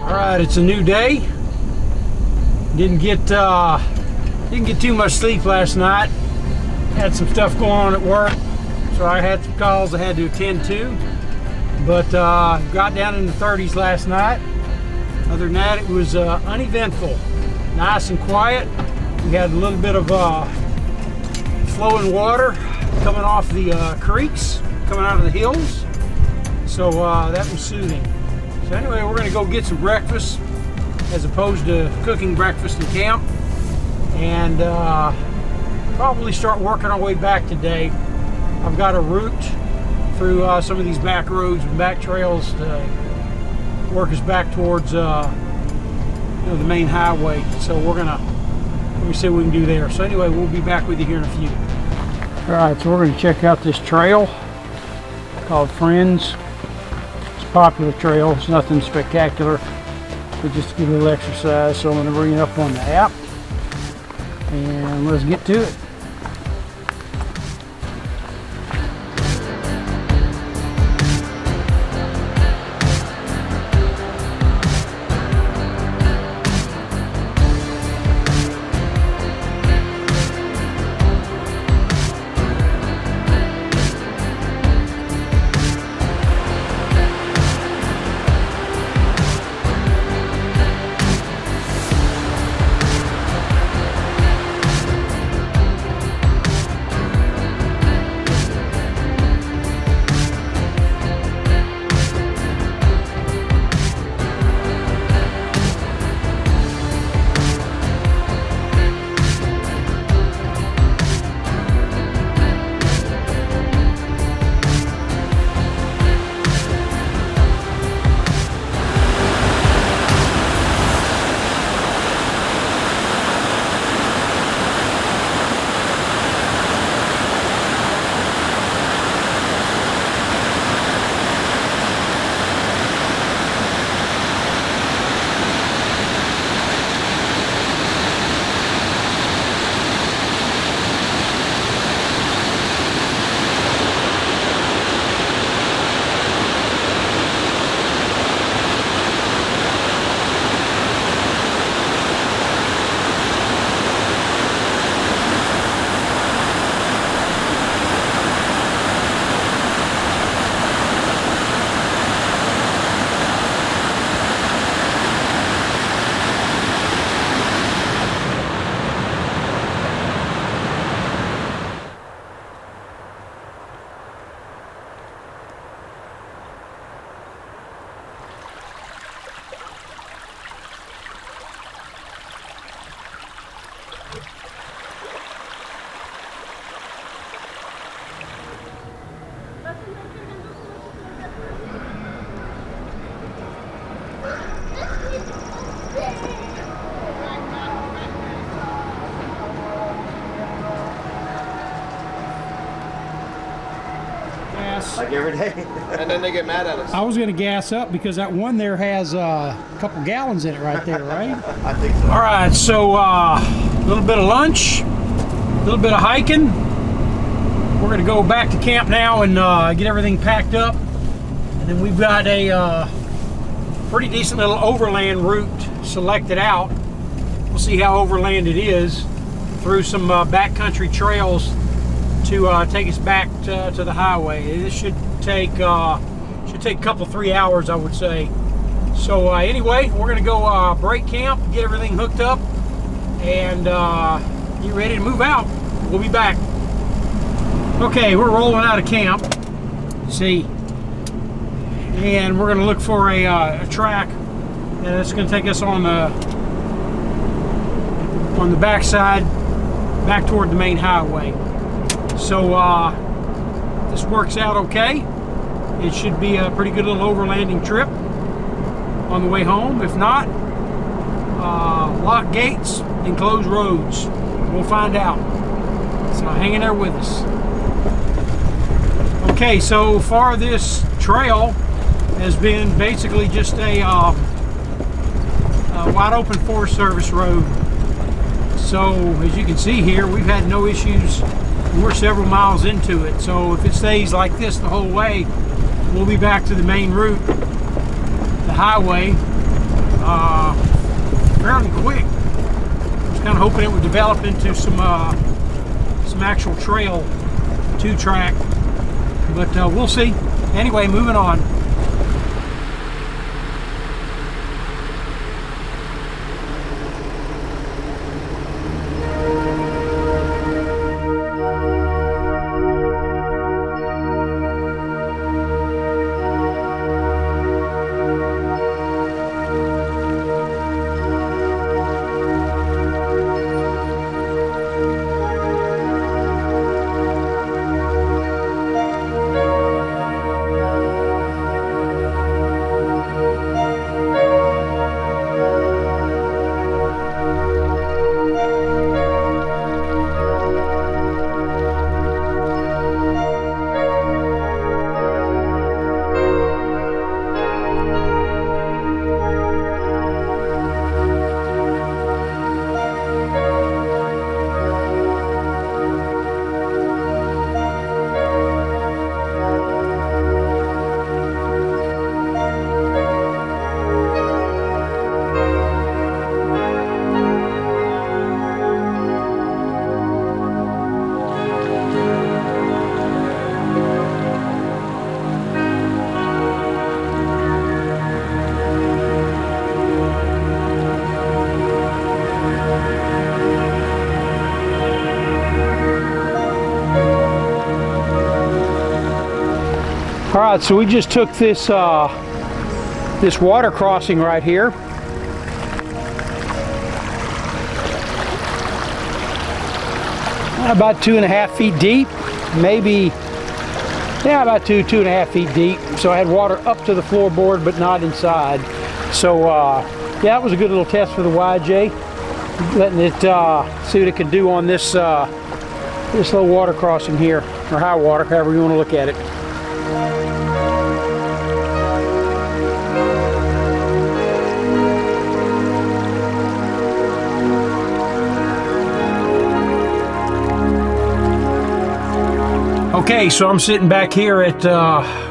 Alright, it's a new day. Didn't get too much sleep last night. Had some stuff going on at work, so I had some calls I had to attend to. But got down in the 30s last night. Other than that, it was uneventful. Nice and quiet. We had a little bit of flowing water coming off the creeks, coming out of the hills. So that was soothing. So anyway, we're going to go get some breakfast as opposed to cooking breakfast in camp, and probably start working our way back today. I've got a route through some of these back roads and back trails to work us back towards the main highway. So we're gonna, let me see what we can do there. So anyway, we'll be back with you here in a few. All right, so we're going to check out this trail called Friends. Popular trail. It's nothing spectacular, but just to give a little exercise. So I'm going to bring it up on the app and let's get to it. Like every day. And then they get mad at us. I was going to gas up because that one there has a couple gallons in it right there, right? I think so. All right, so a little bit of lunch, a little bit of hiking. We're going to go back to camp now and get everything packed up. And then we've got a pretty decent little overland route selected out. We'll see how overland it is through some backcountry trails to take us back to the highway. This should take a couple 3 hours, I would say. So anyway, we're gonna go break camp, get everything hooked up, and get ready to move out. We'll be back. Okay, we're rolling out of camp. See, and we're gonna look for a track, and it's gonna take us on the back side, back toward the main highway. So this works out okay. It should be a pretty good little overlanding trip on the way home. If not, lock gates and close roads. We'll find out. So hang in there with us. Okay, so far this trail has been basically just a wide open Forest Service road. So as you can see here, we've had no issues. We're several miles into it, so if it stays like this the whole way, we'll be back to the main route, the highway, fairly quick. I was kind of hoping it would develop into some actual trail, 2-track, but we'll see. Anyway, moving on. All right, so we just took this this water crossing right here. About 2.5 feet deep, maybe, yeah, about 2.5 feet deep. So I had water up to the floorboard, but not inside. So yeah, that was a good little test for the YJ, letting it see what it can do on this this little water crossing here, or high water, however you want to look at it. Okay, so I'm sitting back here at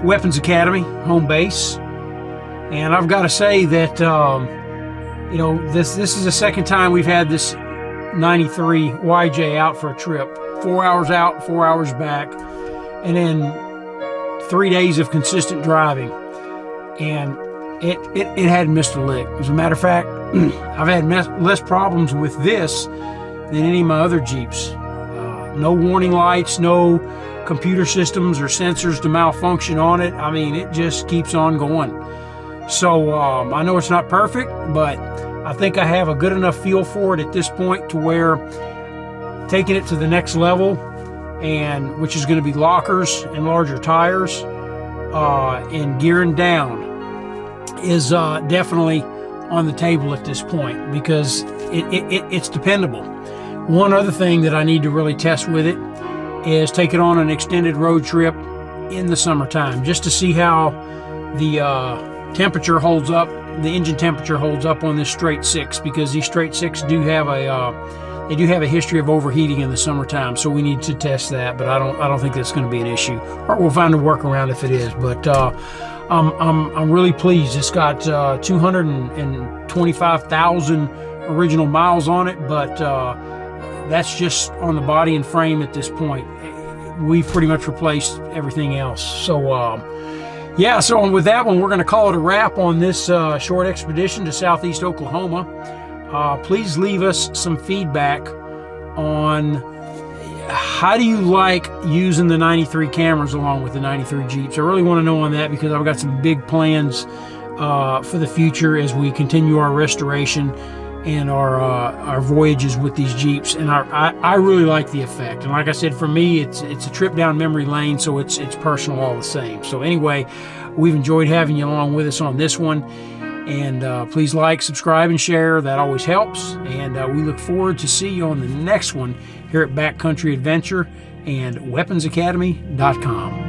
Weapons Academy, home base, and I've got to say that you know, this is the second time we've had this 93 YJ out for a trip. 4 hours out, 4 hours back, and then 3 days of consistent driving, and it hadn't missed a lick. As a matter of fact, I've had less problems with this than any of my other Jeeps. No warning lights, no computer systems or sensors to malfunction on it. I mean, it just keeps on going. So I know it's not perfect, but I think I have a good enough feel for it at this point to where taking it to the next level, and which is going to be lockers and larger tires and gearing down, is definitely on the table at this point, because it's dependable. One other thing that I need to really test with it is take it on an extended road trip in the summertime, just to see how the temperature holds up, the engine temperature holds up on this straight six, because these straight six do have a history of overheating in the summertime. So we need to test that, but I don't think that's going to be an issue, or we'll find a workaround if it is. But I'm really pleased. It's got 225,000 original miles on it, but that's just on the body and frame at this point. We've pretty much replaced everything else. So yeah, so with that one, we're going to call it a wrap on this short expedition to Southeast Oklahoma. Please leave us some feedback on how do you like using the 93 cameras along with the 93 Jeeps. I really want to know on that, because I've got some big plans for the future as we continue our restoration and our voyages with these Jeeps, and I really like the effect. And like I said, for me, it's a trip down memory lane, so it's personal all the same. So anyway, we've enjoyed having you along with us on this one, and please like, subscribe, and share. That always helps, and we look forward to see you on the next one here at Backcountry Adventure and weaponsacademy.com.